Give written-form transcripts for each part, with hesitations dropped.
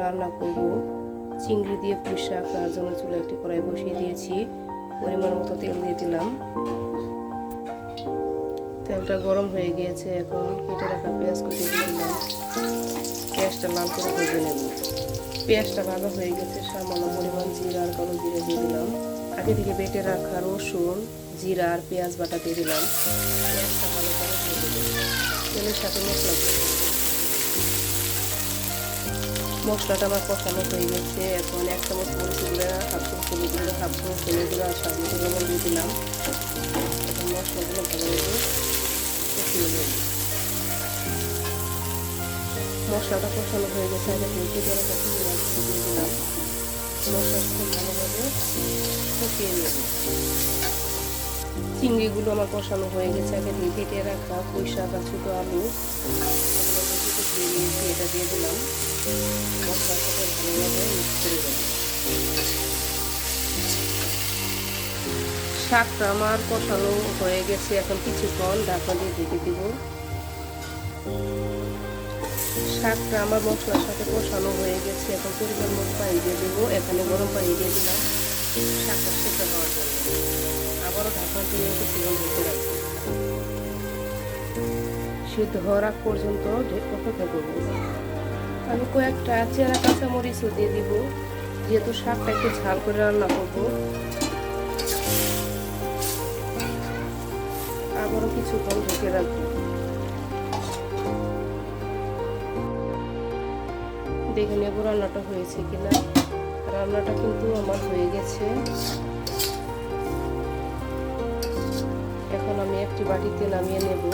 রান্না করব চিংড়ি দিয়ে পুঁই শাক। তার জন্য চুলা একটি কড়াই বসিয়ে দিয়েছি, পরিমাণ মতো তেল দিয়ে দিলাম। তেলটা গরম হয়ে গিয়েছে, এখন কেটে রাখা পেঁয়াজ কুচি দিয়ে দিলাম। পেঁয়াজটা লাল করে ভেজে নেব। পেঁয়াজটা ভাজা হয়ে গেছে, সামান্য পরিমাণ জিরা আর কালো জিরা দিয়ে দিলাম। আগে থেকে বেটে রাখা রসুন, জিরা আর পেঁয়াজ বাটা দিয়ে দিলাম। পেঁয়াজটা ভালো করে ভেজে দেব। তেলের সাথে মশলাটা আমার কষানো হয়ে গেছে। এখন 1 চামচ মরিচ গুঁড়া, 1/2 চামচ হলুদ গুঁড়া, 1/2 চামচ ধনে গুঁড়া আর স্বাদ মতো লবণ দিয়ে দিলাম। এখন মশলাগুলো ভালোভাবে কষিয়ে নেব। মশলাটা কষানো হয়ে গেছে, আগে থেকে গরম মশলা দিয়ে দিলাম। মশলাটা ভালোভাবে কষিয়ে নেব। চিংড়িগুলো আমার কষানো হয়ে গেছে, আগে থেকে কেটে রাখা পুঁই শাক আর ছোটো আলু দিয়ে নিয়েছি, এটা দিয়ে দিলাম। মশলার সাথে ভালোভাবে মিক্স করে দেব। শাকটা আমার কষানো হয়ে গেছে, এখন কিছুক্ষণ ঢাকা দিয়ে ঢেকে দিব। শাকটা আমার মশলার সাথে কষানো হয়ে গেছে, এখন পরিমাণ মতো পানি দিয়ে দেবো। এখানে গরম পানি দিয়ে দিলাম শাকটা সেদ্ধ হওয়ার জন্য। আবারও ঢাকা দিয়ে কিছুক্ষণ ঢেকে রাখবো। সিদ্ধ হওয়ার আগ পর্যন্ত অপেক্ষা করব। আমি কয়েকটা চেরা কাঁচামরিচও দিয়ে দিব, যেহেতু শাকটা একটু ঝাল করে রান্না করব। আবারও কিছুক্ষণ ঢেকে রাখবো। দেখে নেব রান্নাটা হয়েছে কিনা। রান্নাটা কিন্তু আমার হয়ে গেছে। এখন আমি একটি বাটিতে নামিয়ে নেব।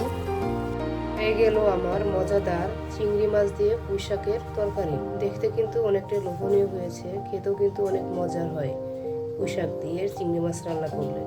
হয়ে গেল আমার মজাদার চিংড়ি মাছ দিয়ে পুঁই শাকের তরকারি। দেখতে কিন্তু অনেকটা লোভনীয় হয়েছে, খেতেও কিন্তু অনেক মজার হয় পুঁই শাক দিয়ে চিংড়ি মাছ রান্না করলে।